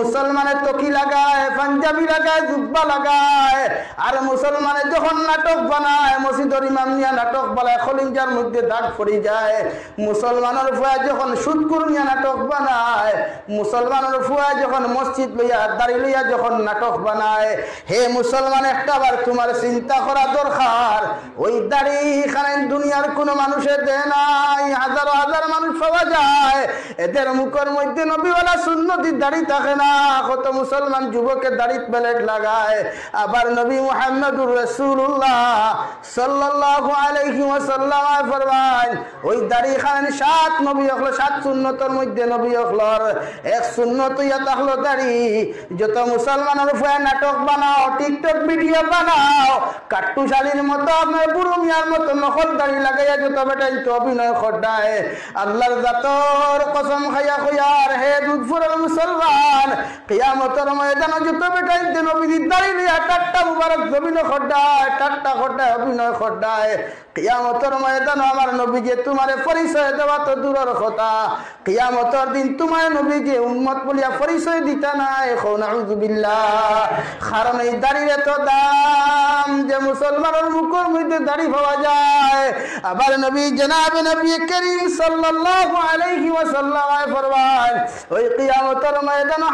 মুসলমানের টকি লাগায়, পাঞ্জাবি লাগায়, জুব্বা লাগায়। আর মুসলমানের যখন নাটক বানায়, মসজিদের ইমাম নিয়া নাটক বানায়, খলিঞ্জার মধ্যে দাগ পড়ে যায়। মুসলমানের ফুয়া যখন সুদকুর নিয়া নাটক বানায়, মুসলমানের ফুয়া যখন মসজিদ লইয়া দাড়ি লইয়া যখন নাটক বানায়, হে মুসলমান একটাবার তোমার চিন্তা করা দরকার। ওই দাড়ি এখানে দুনিয়ার কোনো মানুষের দেয় নাই, হাজার হাজার মানুষ পাওয়া যায়, এদের মুখের মধ্যে নবীওয়ালা সুন্নতির দাড়ি থাকে না। কত মুসলমান যুবকের দাড়ি প্লেট লাগায়। আবার নবী মুহাম্মদুর রাসূলুল্লাহ সাল্লাল্লাহু আলাইহি ওয়াসাল্লাম ফরমান, ওই দাড়ি খান সাত নবী হলো, সাত সুন্নতের মধ্যে নবী হলর এক সুন্নত ইয়া তাহলো দাড়ি। যত মুসলমানের ফুয়া নাটক বানাও, টিকটক ভিডিও বানাও, কাট্টুশালীর মতো আপনার বুড়ো মিয়ার মতো নকল দাড়ি লাগাইয়া যত বেটাই তো অভিনয় খড্ডায়, আল্লাহর জাতর কসম খাইয়া কইয়ার হে দুধপুরের মুসলমান, কিয়ামতের ময়দানে যত বেটাই নবীর দাড়ি লইয়া টাট্টা মুবারক অভিনয় খড্ডায়, টাট্টা খড্ডায় অভিনয় খড্ডায়, কিয়ামতের ময়দানে আমার নবী যে তোমার পরিচয় দেওয়া তো দূরের কথা, কিয়ামতের দিন তোমার নবী যে উম্মত বলিয়া পরিচয় দিতা নাই। নাউযুবিল্লাহ। কারণ এই দাড়ির এত দাম যে মুসলমানের মুখের মধ্যে দাড়ি পাওয়া যায়। আবার নবী জনাবে নবী করিম সাল্লাল্লাহু আলাইহি ওয়াসাল্লাম ফরমান, ওই কিয়ামতের ময়দানে